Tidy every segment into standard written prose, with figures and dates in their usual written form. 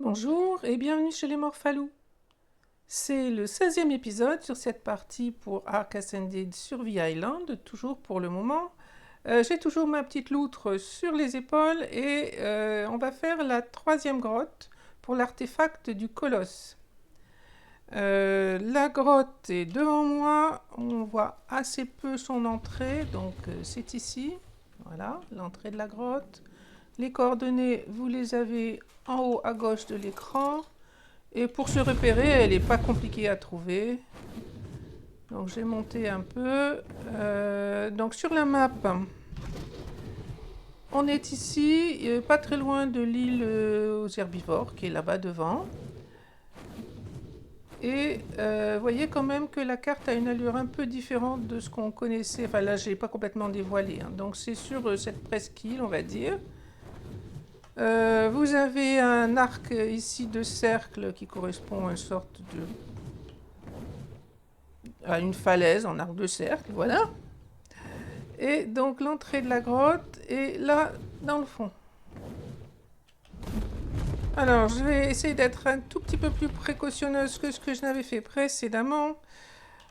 Bonjour et bienvenue chez les Morphalous. C'est le 16e épisode sur cette partie pour Ark Ascended Survey Island, toujours pour le moment. J'ai toujours ma petite loutre sur les épaules et on va faire la 3e grotte pour l'artefact du colosse. La grotte est devant moi, on voit assez peu son entrée, donc c'est ici. Voilà, l'entrée de la grotte. Les coordonnées, vous les avez en haut à gauche de l'écran. Et pour se repérer, elle n'est pas compliquée à trouver. Donc j'ai monté un peu. Donc sur la map, on est ici, pas très loin de l'île aux herbivores, qui est là-bas devant. Et vous voyez quand même que la carte a une allure un peu différente de ce qu'on connaissait. Enfin là, je n'ai pas complètement dévoilé. Donc c'est sur cette presqu'île, on va dire. Vous avez un arc ici de cercle qui correspond à une sorte de... à une falaise en arc de cercle, voilà. Et donc l'entrée de la grotte est là dans le fond. Alors je vais essayer d'être un tout petit peu plus précautionneuse que ce que je n'avais fait précédemment.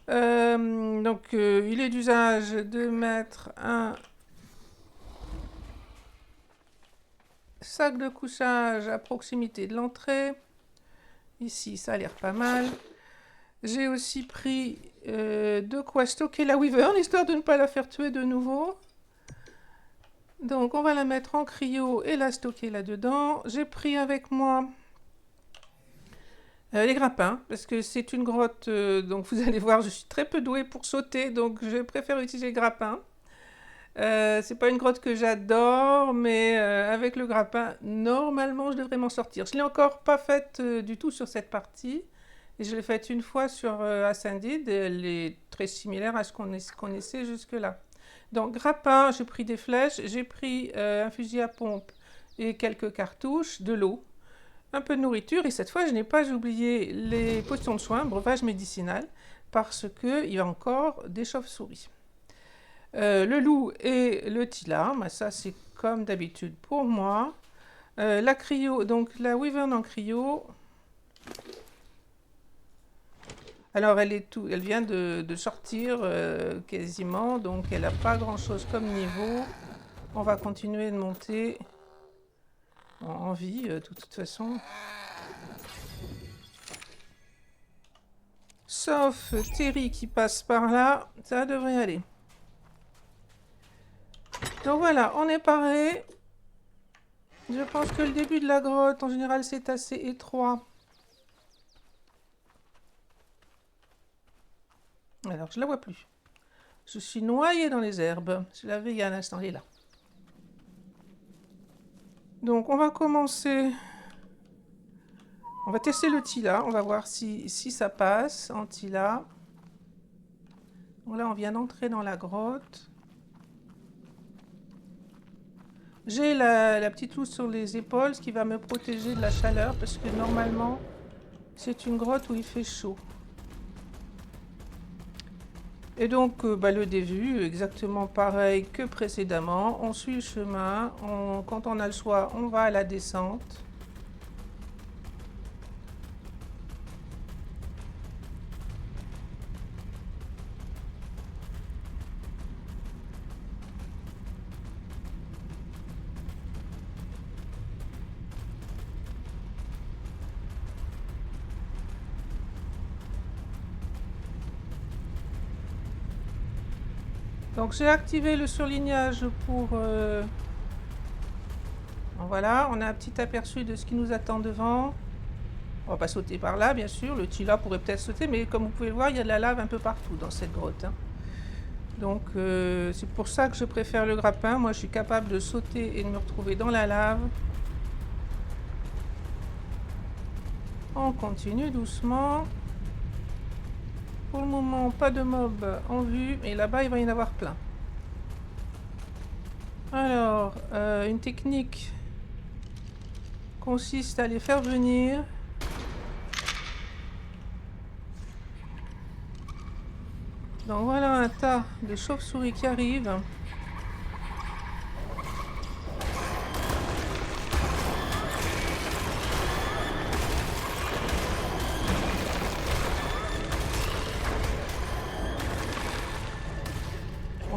Il est d'usage de mettre un sac de couchage à proximité de l'entrée. Ici, ça a l'air pas mal. J'ai aussi pris de quoi stocker la Wyvern, histoire de ne pas la faire tuer de nouveau. Donc, on va la mettre en cryo et la stocker là-dedans. J'ai pris avec moi les grappins, parce que c'est une grotte, donc vous allez voir, je suis très peu douée pour sauter, donc je préfère utiliser les grappins. C'est pas une grotte que j'adore, mais avec le grappin, normalement, je devrais m'en sortir. Je l'ai encore pas faite du tout sur cette partie. Et je l'ai faite une fois sur Ascended. Elle est très similaire à ce qu'on connaissait jusque-là. Donc, grappin, j'ai pris des flèches, j'ai pris un fusil à pompe et quelques cartouches, de l'eau, un peu de nourriture. Et cette fois, je n'ai pas oublié les potions de soins, breuvage médicinal, parce qu'il y a encore des chauves-souris. Le loup et le tila, ça c'est comme d'habitude pour moi. La cryo, donc la Wyvern en cryo. Alors elle vient de sortir quasiment, donc elle n'a pas grand chose comme niveau. On va continuer de monter en vie de toute façon. Sauf Terry qui passe par là, ça devrait aller. Donc voilà, on est paré. Je pense que le début de la grotte, en général, c'est assez étroit. Alors, je la vois plus. Je suis noyée dans les herbes. Je l'avais il y a un instant, elle est là. Donc, on va commencer. On va tester le tila. On va voir si ça passe en tila. Donc là, on vient d'entrer dans la grotte. J'ai la petite housse sur les épaules, ce qui va me protéger de la chaleur, parce que normalement, c'est une grotte où il fait chaud. Et donc, le début, exactement pareil que précédemment. On suit le chemin. Quand on a le choix, on va à la descente. Donc j'ai activé le surlignage pour... Voilà, on a un petit aperçu de ce qui nous attend devant. On va pas sauter par là, bien sûr. Le tila pourrait peut-être sauter, mais comme vous pouvez le voir, il y a de la lave un peu partout dans cette grotte. Donc c'est pour ça que je préfère le grappin. Moi, je suis capable de sauter et de me retrouver dans la lave. On continue doucement. Pour le moment, pas de mob en vue, mais là-bas, il va y en avoir plein. Alors, une technique consiste à les faire venir. Donc voilà un tas de chauves-souris qui arrivent.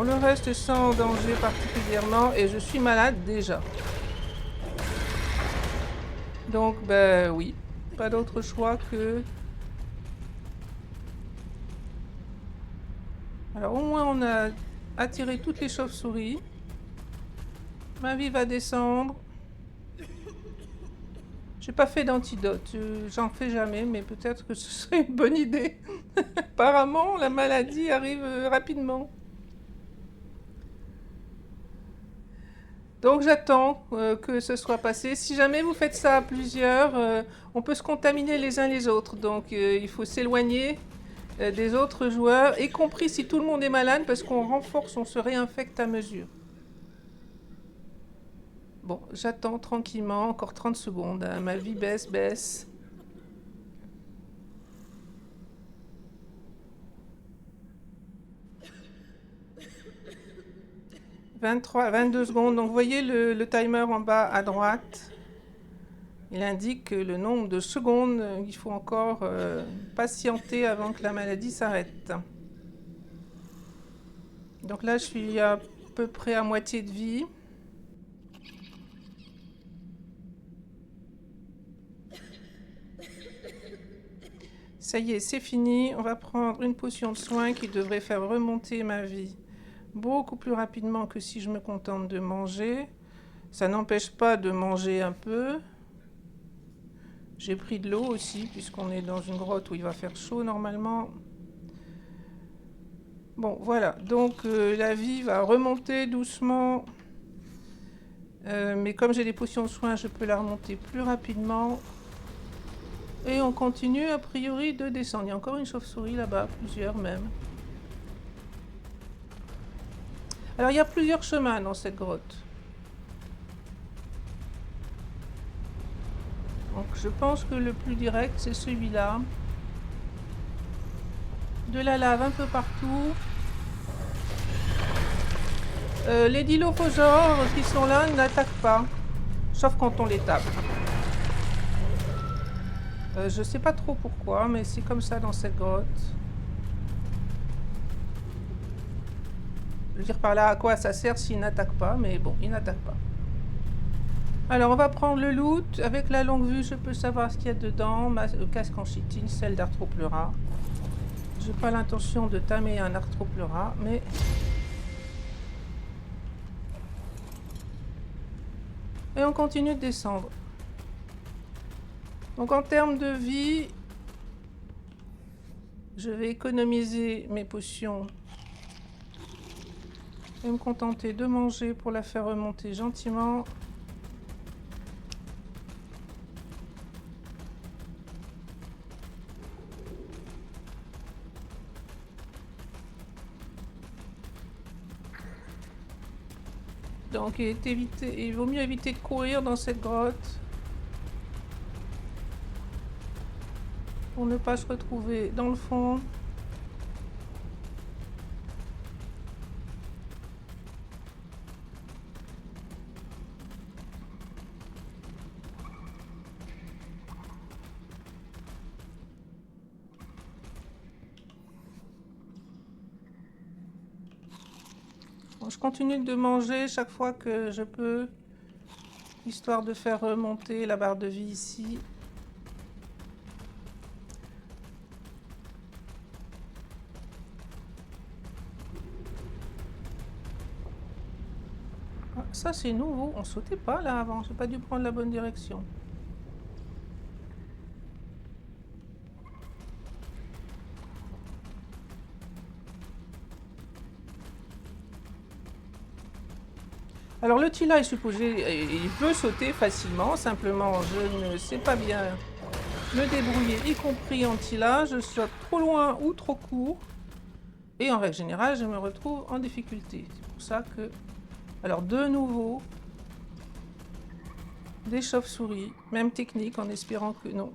Alors le reste sans danger particulièrement et je suis malade déjà. Donc ben oui, pas d'autre choix que... Alors au moins on a attiré toutes les chauves-souris. Ma vie va descendre. J'ai pas fait d'antidote, j'en fais jamais, mais peut-être que ce serait une bonne idée. Apparemment, la maladie arrive rapidement. Donc j'attends que ce soit passé. Si jamais vous faites ça à plusieurs, on peut se contaminer les uns les autres. Donc il faut s'éloigner des autres joueurs, y compris si tout le monde est malade, parce qu'on renforce, on se réinfecte à mesure. Bon, j'attends tranquillement, encore 30 secondes. Hein. Ma vie baisse. 22 secondes. Donc vous voyez le timer en bas à droite. Il indique le nombre de secondes qu'il faut encore patienter avant que la maladie s'arrête. Donc là, je suis à peu près à moitié de vie. Ça y est, c'est fini. On va prendre une potion de soin qui devrait faire remonter ma vie beaucoup plus rapidement que si je me contente de manger. Ça n'empêche pas de manger un peu. J'ai pris de l'eau aussi, puisqu'on est dans une grotte où il va faire chaud normalement. Bon, voilà. Donc la vie va remonter doucement. Mais comme j'ai des potions de soin, je peux la remonter plus rapidement. Et on continue a priori de descendre. Il y a encore une chauve-souris là-bas, plusieurs même. Alors il y a plusieurs chemins dans cette grotte. Donc je pense que le plus direct c'est celui-là. De la lave un peu partout. Les dilophosaures qui sont là n'attaquent pas. Sauf quand on les tape. Je sais pas trop pourquoi, mais c'est comme ça dans cette grotte. Je veux dire par là à quoi ça sert s'ils n'attaquent pas, mais bon, ils n'attaquent pas. Alors on va prendre le loot. Avec la longue vue, je peux savoir ce qu'il y a dedans. Le casque en chitine, celle d'Arthropleura. J'ai pas l'intention de tamer un Arthropleura, mais... Et on continue de descendre. Donc en termes de vie, je vais économiser mes potions et me contenter de manger pour la faire remonter gentiment. Donc il vaut mieux éviter de courir dans cette grotte pour ne pas se retrouver dans le fond. Bon, je continue de manger chaque fois que je peux, histoire de faire remonter la barre de vie ici. Ça c'est nouveau, on sautait pas là avant, j'ai pas dû prendre la bonne direction. Alors le Tila est supposé, il peut sauter facilement, simplement je ne sais pas bien me débrouiller, y compris en Tila, je saute trop loin ou trop court. Et en règle générale, je me retrouve en difficulté. C'est pour ça que... Alors de nouveau, des chauves-souris, même technique, en espérant que... Non.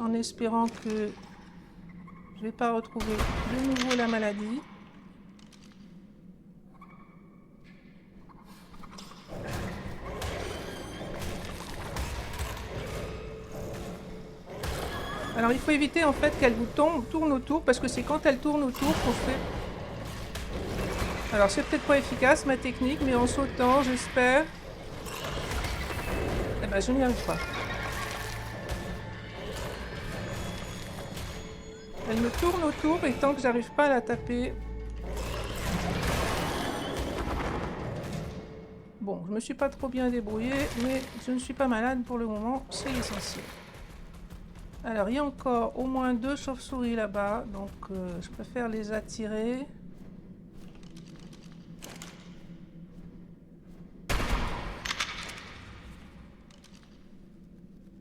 En espérant que je ne vais pas retrouver de nouveau la maladie. Alors il faut éviter en fait qu'elle vous tourne autour, parce que c'est quand elle tourne autour qu'on fait... Alors c'est peut-être pas efficace ma technique, mais en sautant, j'espère. Eh ben je n'y arrive pas. Elle me tourne autour et tant que j'arrive pas à la taper... Bon, je me suis pas trop bien débrouillée, mais je ne suis pas malade pour le moment, c'est l'essentiel. Alors, il y a encore au moins 2 chauves-souris là-bas, donc je préfère les attirer.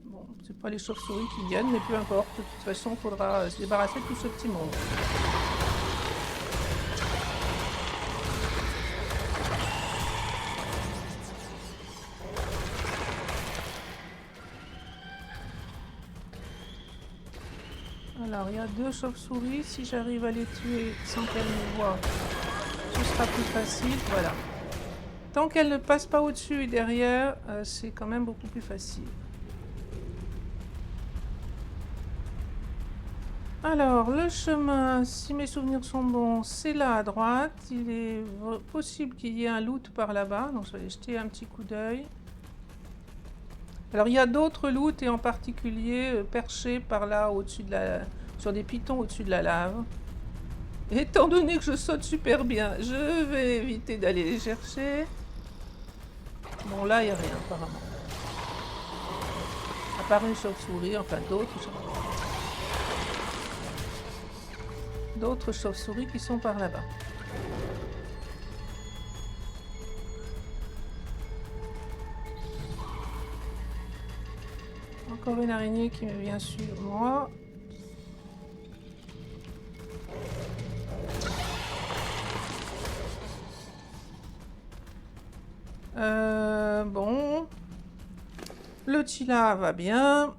Bon, c'est pas les chauves-souris qui viennent, mais peu importe, de toute façon, il faudra se débarrasser de tout ce petit monde. Alors, il y a 2 chauves-souris. Si j'arrive à les tuer sans qu'elles me voient, ce sera plus facile. Voilà. Tant qu'elles ne passent pas au-dessus et derrière, c'est quand même beaucoup plus facile. Alors, le chemin, si mes souvenirs sont bons, c'est là à droite. Il est possible qu'il y ait un loot par là-bas, donc je vais aller jeter un petit coup d'œil. Alors, il y a d'autres loots, et en particulier perchés par là, au-dessus de sur des pitons au-dessus de la lave. Étant donné que je saute super bien, je vais éviter d'aller les chercher. Bon, là, il n'y a rien, apparemment. À part une chauve-souris, enfin d'autres chauves-souris qui sont par là-bas. Encore une araignée qui me vient suivre moi. Bon. Le Tila va bien.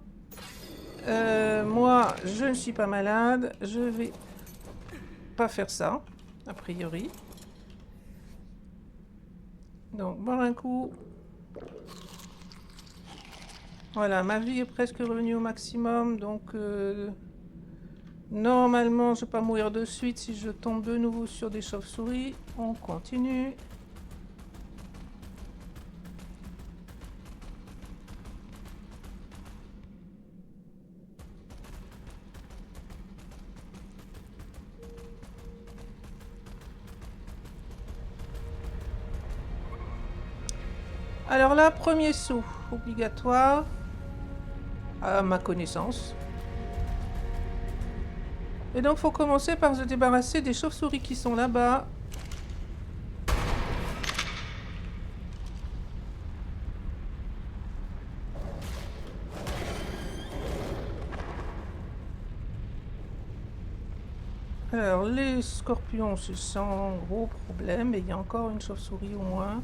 Moi, je ne suis pas malade. Je vais pas faire ça, a priori. Donc, boire un coup. Voilà, ma vie est presque revenue au maximum, donc normalement je ne vais pas mourir de suite si je tombe de nouveau sur des chauves-souris. On continue. Alors là, premier saut obligatoire, à ma connaissance. Et donc, il faut commencer par se débarrasser des chauves-souris qui sont là-bas. Alors, les scorpions, c'est sans gros problème. Et il y a encore une chauve-souris au moins.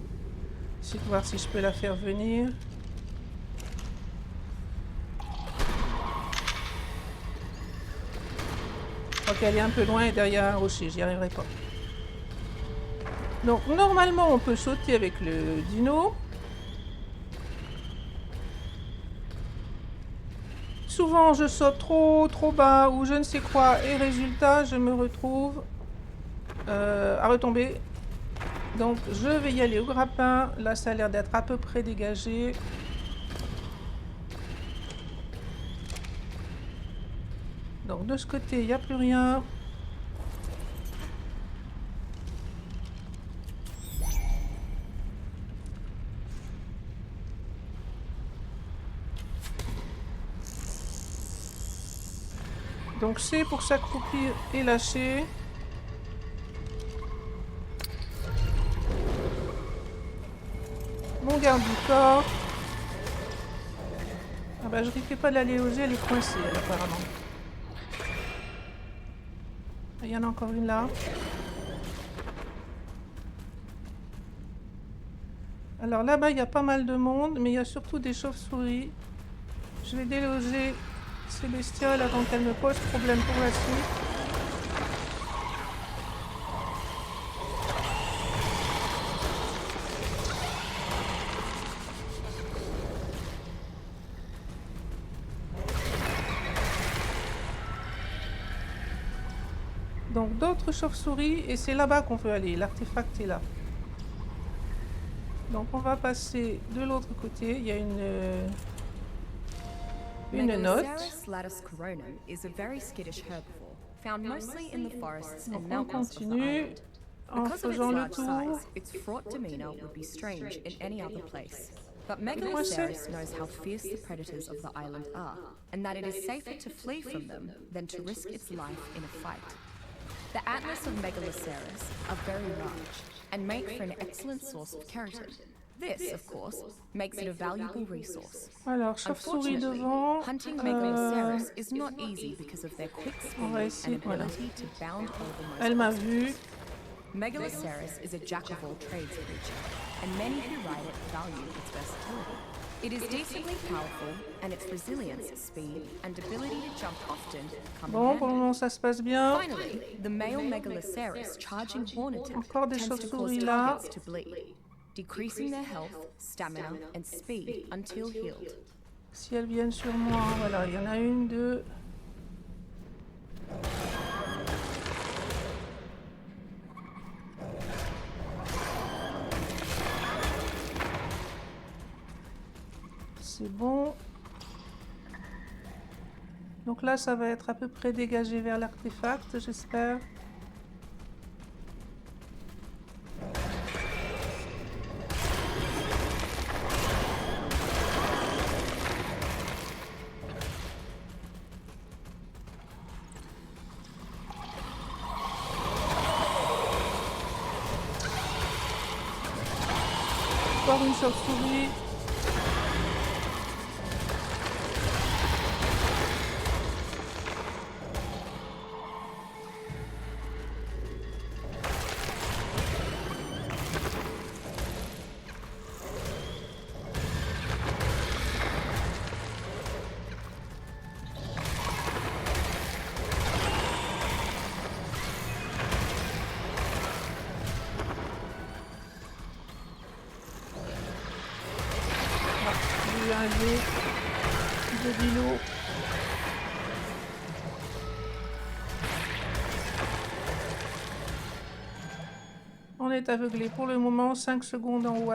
Essayer de voir si je peux la faire venir. Je crois qu'elle est un peu loin et derrière un rocher, j'y arriverai pas. Donc normalement on peut sauter avec le dino. Souvent je saute trop bas ou je ne sais quoi et résultat je me retrouve à retomber. Donc je vais y aller au grappin. Là ça a l'air d'être à peu près dégagé. Donc de ce côté, il n'y a plus rien. Donc c'est pour s'accroupir et lâcher. Mon garde du corps. Ah bah je risquais pas de l'aller oser, elle est coincée elle, apparemment. Il y en a encore une là. Alors là-bas, il y a pas mal de monde, mais il y a surtout des chauves-souris. Je vais déloger ces bestioles avant qu'elles me posent problème pour la suite. donc d'autres chauves-souris et c'est là-bas qu'on veut aller. L'artefact est là. Donc on va passer de l'autre côté. Il y a une note. Donc on continue en faisant le tour. But Megaloceros knows how fierce the predators of the island are, and that it is safer to flee from them than to risk its life in a fight. The antlers of Megaloceros are very large and make for an excellent source of keratin. This, of course, makes it a valuable resource. Alors, chauve-souris devant. Hunting Megaloceros is not easy because of their quick speed and ability to bound over most. Elle m'a vu. Megaloceros is a jack-of-all-trades creature, and many who ride it value its versatility. It is decently powerful, and its resilience, speed, and ability to jump often come in handy. Pour le moment, ça se passe bien. Finally, the male Megaloceros charging horn attack Encore des tends to cause chauves-souris là. targets to bleed, decreasing their health, stamina, and speed until healed. Si elles viennent sur moi, voilà, il y en a une, deux. C'est bon. Donc là, ça va être à peu près dégagé vers l'artefact, j'espère. Encore une chauve-souris. De l'îlot. On est aveuglé pour le moment, 5 secondes en haut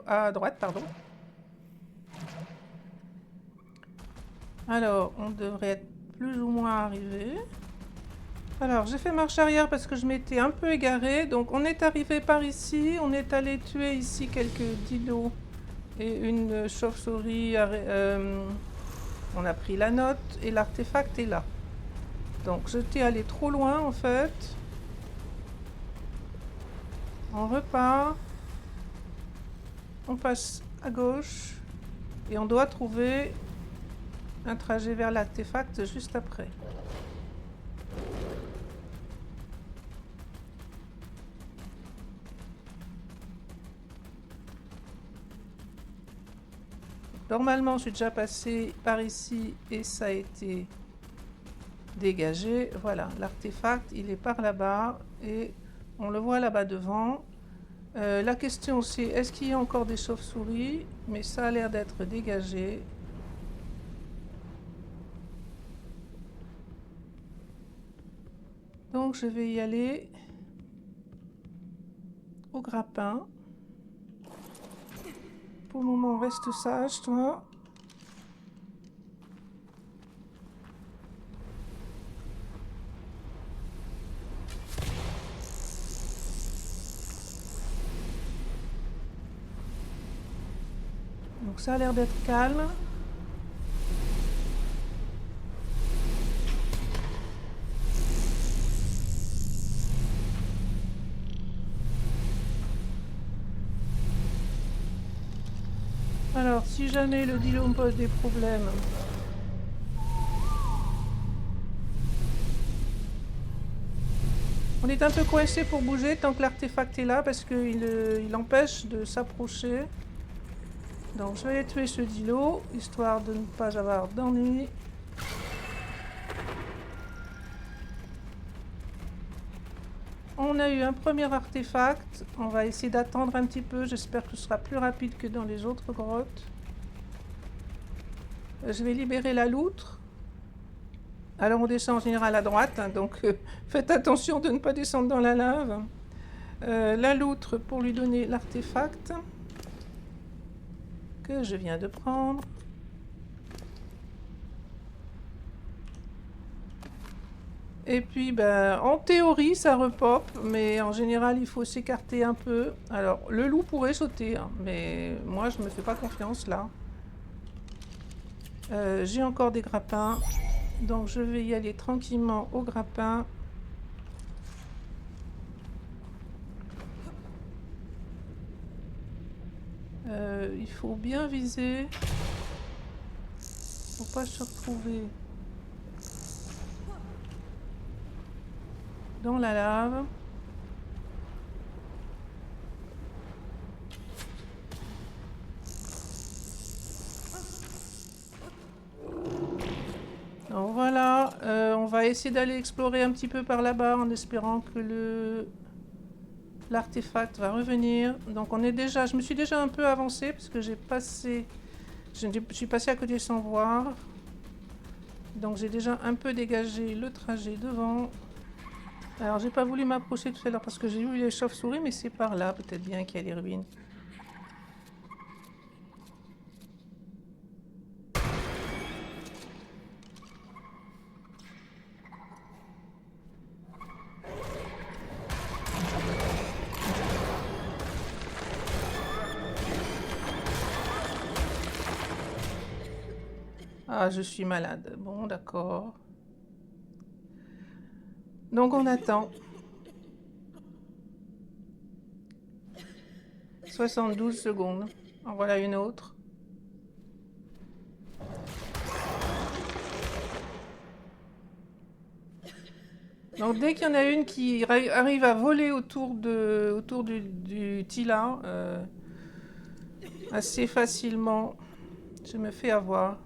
à droite, pardon. Alors, on devrait être plus ou moins arrivé. Alors, j'ai fait marche arrière parce que je m'étais un peu égarée. Donc, on est arrivé par ici. On est allé tuer ici quelques dinos et une chauve-souris. On a pris la note et l'artefact est là. Donc, j'étais allé trop loin en fait. On repart. On passe à gauche. Et on doit trouver un trajet vers l'artefact juste après. Normalement, je suis déjà passé par ici et ça a été dégagé. Voilà, l'artefact, il est par là-bas et on le voit là-bas devant. La question c'est, est-ce qu'il y a encore des chauves-souris? Mais ça a l'air d'être dégagé. Donc je vais y aller au grappin. Pour le moment, reste sage, toi. Donc ça a l'air d'être calme. Alors, si jamais le dilo me pose des problèmes, on est un peu coincé pour bouger tant que l'artefact est là parce qu'il empêche de s'approcher. Donc, je vais tuer ce dilo histoire de ne pas avoir d'ennui. On a eu un premier artefact. On va essayer d'attendre un petit peu. J'espère que ce sera plus rapide que dans les autres grottes. Je vais libérer la loutre. Alors on descend en général à droite, hein, donc faites attention de ne pas descendre dans la lave. La loutre pour lui donner l'artefact que je viens de prendre. Et puis, ben, en théorie, ça repop, mais en général, il faut s'écarter un peu. Alors, le loup pourrait sauter, hein, mais moi, je me fais pas confiance là. J'ai encore des grappins, donc je vais y aller tranquillement au grappin. Il faut bien viser. Faut pas se retrouver dans la lave. Donc voilà, on va essayer d'aller explorer un petit peu par là-bas en espérant que l'artefact va revenir. Donc on est déjà, je me suis déjà un peu avancée parce que je suis passée à côté sans voir. Donc j'ai déjà un peu dégagé le trajet devant. Alors j'ai pas voulu m'approcher tout à l'heure parce que j'ai vu les chauves-souris, mais c'est par là peut-être bien qu'il y a les ruines. Ah, je suis malade. Bon, d'accord. Donc on attend. 72 secondes. En voilà une autre. Donc dès qu'il y en a une qui arrive à voler autour du Tila, assez facilement, je me fais avoir.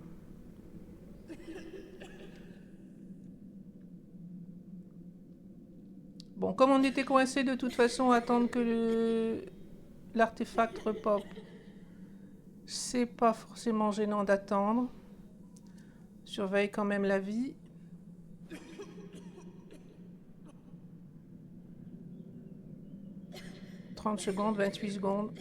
Bon, comme on était coincé de toute façon à attendre que l'artefact repop, c'est pas forcément gênant d'attendre. Surveille quand même la vie. « 30 secondes, 28 secondes. »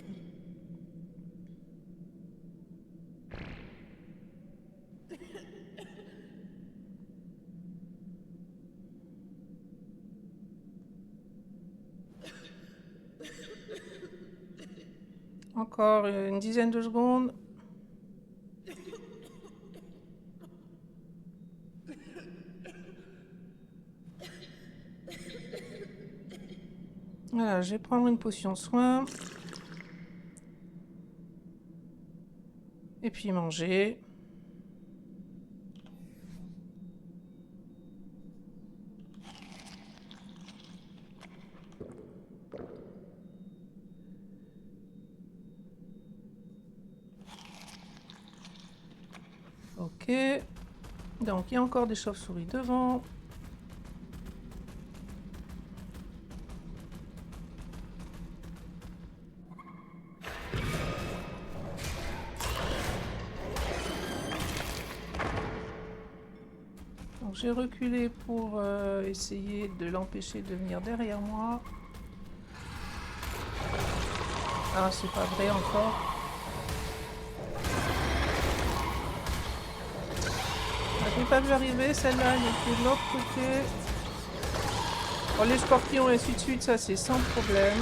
Encore une dizaine de secondes. Voilà, je vais prendre une potion soin. Et puis manger. Ok. Donc il y a encore des chauves-souris devant. Donc j'ai reculé pour essayer de l'empêcher de venir derrière moi. Ah, c'est pas vrai encore. Je n'ai pas vu arriver, celle-là, elle était de l'autre côté. Bon, les scorpions et ainsi de suite, ça c'est sans problème.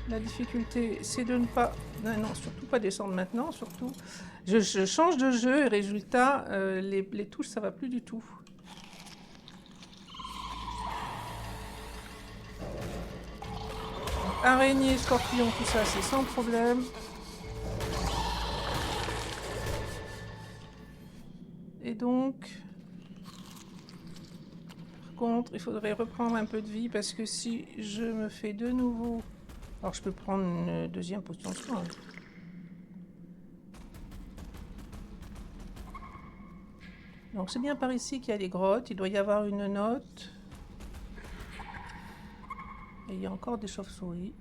La difficulté, c'est de ne pas... Non, surtout pas descendre maintenant, surtout. Je change de jeu et résultat, les touches, ça va plus du tout. Donc, araignée, scorpion, tout ça, c'est sans problème. Et donc... Par contre, il faudrait reprendre un peu de vie parce que si je me fais de nouveau... Alors je peux prendre une deuxième potion de soin. Donc c'est bien par ici qu'il y a les grottes. Il doit y avoir une note. Et il y a encore des chauves-souris.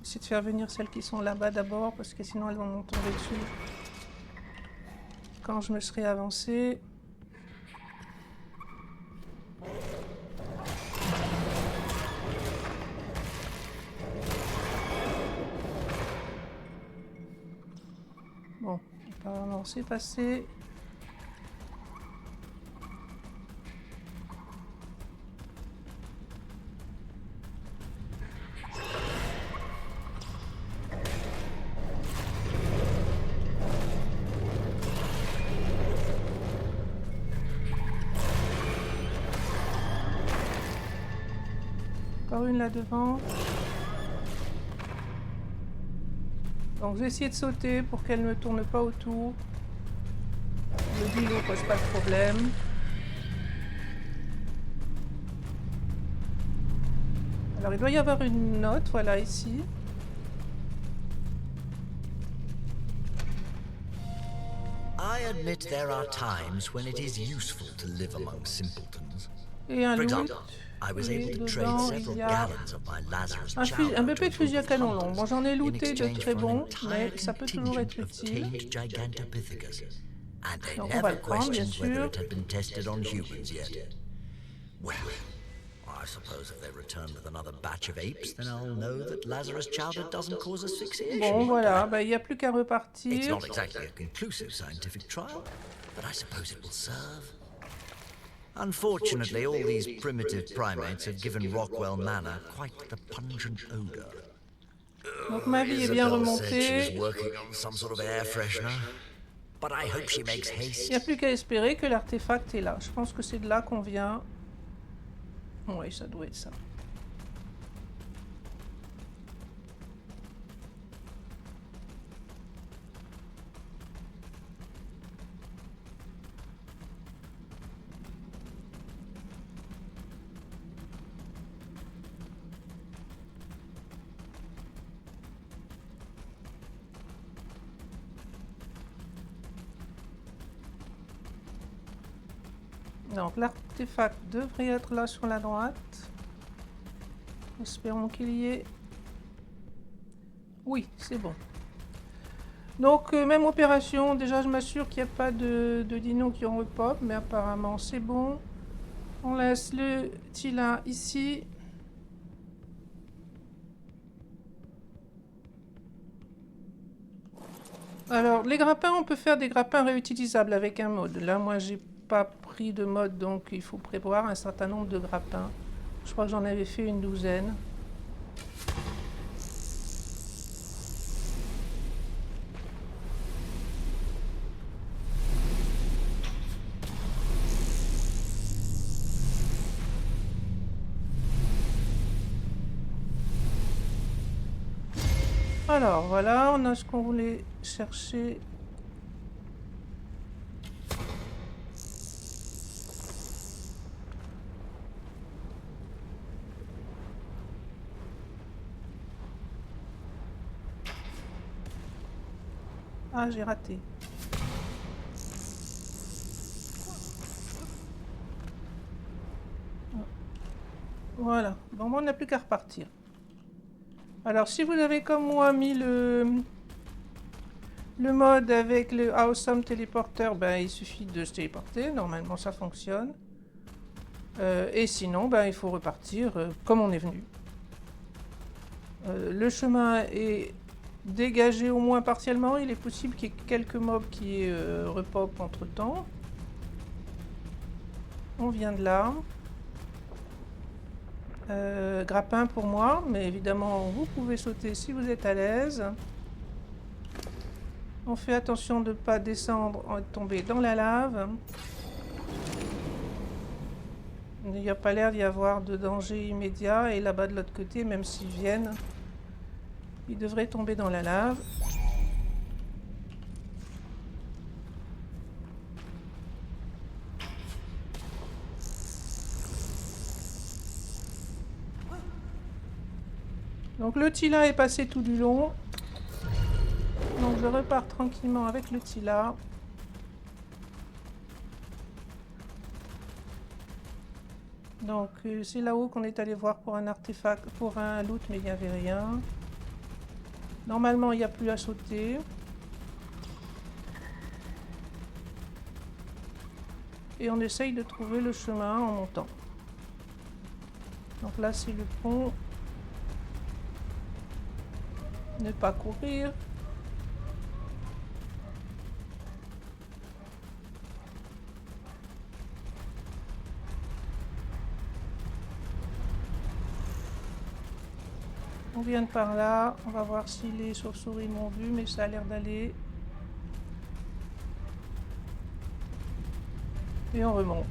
essayer de faire venir celles qui sont là-bas d'abord, parce que sinon elles vont me tomber dessus quand je me serai avancé. Bon, apparemment c'est passé. Encore une là devant. Donc je vais essayer de sauter pour qu'elle ne tourne pas autour. Le vélo pose pas de problème. Alors il doit y avoir une note, voilà ici. I admit there are times when it is useful to live among simpletons. Et un For loot. example, I was able to trade Dedans, several il y a gallons of my Lazarus un chowder BP to de a fusil à group of canon long. hunters Bon, j'en ai in looté de exchange très for an bons, entire mais ça peut toujours être contingent of utile. tamed Gigantopithecus. And they Donc on va never le prendre, bien questioned whether sûr. it had been tested on humans yet. Well, I suppose if they return with another batch of apes, then I'll know that Lazarus chowder doesn't cause asphyxiation. Bon, voilà, bah, il n'y a plus qu'à It's repartir. not exactly a conclusive scientific trial, but I suppose it will serve. Unfortunately, all these primitive primates have given Rockwell Manor quite the pungent odor. Donc ma vie est bien Isabel said she was remontée. working on some sort of air freshener, but I hope she makes Il haste. n'y a plus qu'à espérer que l'artefact est là. Je pense que c'est de là qu'on vient. Oui, ça doit être ça. Donc l'artefact devrait être là sur la droite. Espérons qu'il y ait. Oui, c'est bon. Donc même opération, déjà je m'assure qu'il n'y a pas de dinos qui ont repop, mais apparemment c'est bon. On laisse le Tila ici. Alors les grappins, on peut faire des grappins réutilisables avec un mode. Là moi j'ai pas pris de mode, donc il faut prévoir un certain nombre de grappins. Je crois que j'en avais fait une douzaine. Alors voilà, on a ce qu'on voulait chercher. Ah, j'ai raté. Voilà, bon, on n'a plus qu'à repartir. Alors, si vous avez comme moi mis le mode avec le Awesome Téléporteur, ben, il suffit de se téléporter. Normalement, ça fonctionne. Et sinon, ben, il faut repartir comme on est venu. Le chemin est dégagé au moins partiellement. Il est possible qu'il y ait quelques mobs qui repop entre temps. On vient de là. Grappin pour moi, mais évidemment vous pouvez sauter si vous êtes à l'aise. On fait attention de ne pas descendre et tomber dans la lave. Il n'y a pas l'air d'y avoir de danger immédiat, et là-bas de l'autre côté, même s'ils viennent, ils devraient tomber dans la lave. Donc le Tila est passé tout du long. Donc je repars tranquillement avec le Tila. Donc c'est là-haut qu'on est allé voir pour un artefact, pour un loot, mais il n'y avait rien. Normalement, il n'y a plus à sauter. Et on essaye de trouver le chemin en montant. Donc là, c'est le pont. Ne pas courir. On vient de par là. On va voir si les chauves-souris m'ont vu, mais ça a l'air d'aller. Et on remonte.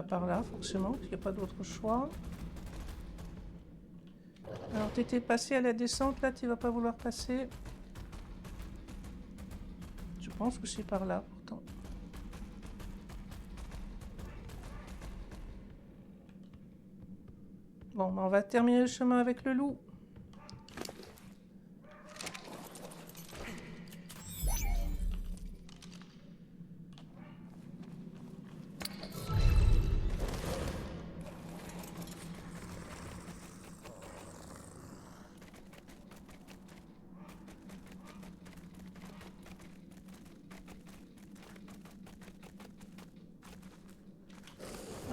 Par là, forcément, il n'y a pas d'autre choix. Alors, tu étais passé à la descente, là, tu vas pas vouloir passer. Je pense que c'est par là, pourtant. Bon, on va terminer le chemin avec le loup.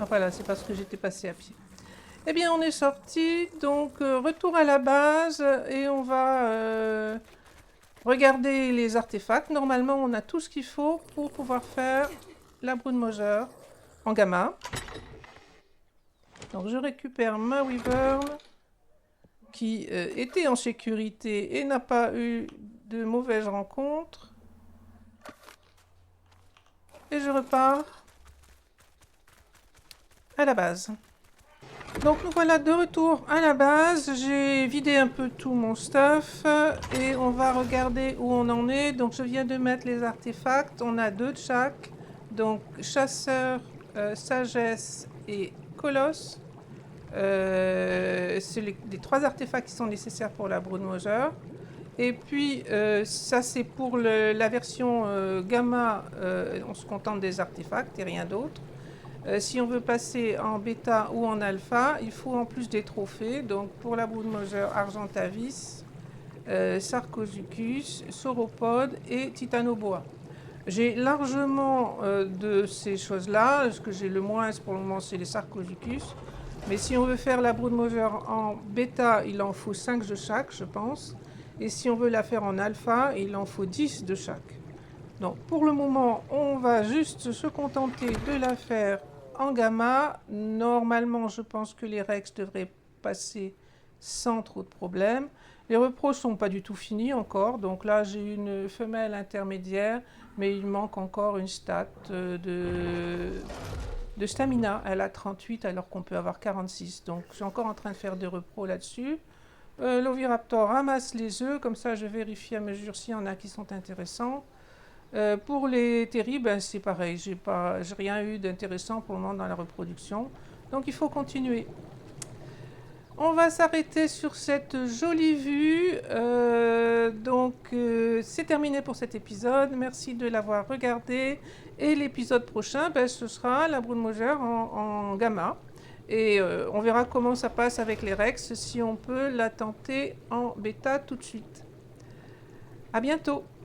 Ah voilà, c'est parce que j'étais passé à pied. Eh bien, on est sorti, donc retour à la base et on va regarder les artefacts. Normalement, on a tout ce qu'il faut pour pouvoir faire la Broodmother en gamma. Donc, je récupère ma Wyvern qui était en sécurité et n'a pas eu de mauvaises rencontres. Et je repars à la base. Donc nous voilà de retour à la base. J'ai vidé un peu tout mon stuff et on va regarder où on en est. Donc je viens de mettre les artefacts. On a 2 de chaque. Donc chasseur, sagesse et colosse. C'est les 3 artefacts qui sont nécessaires pour la Broodmother. Et puis ça c'est pour la version gamma. On se contente des artefacts et rien d'autre. Si on veut passer en bêta ou en alpha, il faut en plus des trophées. Donc pour la Broodmother, Argentavis, Sarcosuchus, Sauropode et Titanoboa. J'ai largement de ces choses-là. Ce que j'ai le moins pour le moment, c'est les Sarcosuchus. Mais si on veut faire la Broodmother en bêta, il en faut 5 de chaque, je pense. Et si on veut la faire en alpha, il en faut 10 de chaque. Donc pour le moment, on va juste se contenter de la faire en gamma. Normalement, je pense que les Rex devraient passer sans trop de problèmes. Les repros sont pas du tout finis encore. Donc là, j'ai une femelle intermédiaire, mais il manque encore une stat de stamina. Elle a 38 alors qu'on peut avoir 46. Donc je suis encore en train de faire des repros là-dessus. L'Oviraptor ramasse les œufs. Comme ça, je vérifie à mesure s'il y en a qui sont intéressants. Pour les terris, ben, c'est pareil, j'ai rien eu d'intéressant pour le moment dans la reproduction, donc il faut continuer. On va s'arrêter sur cette jolie vue, c'est terminé pour cet épisode, merci de l'avoir regardé, et l'épisode prochain, ben, ce sera la Broodmother en gamma, et on verra comment ça passe avec les Rex, si on peut la tenter en bêta tout de suite. À bientôt!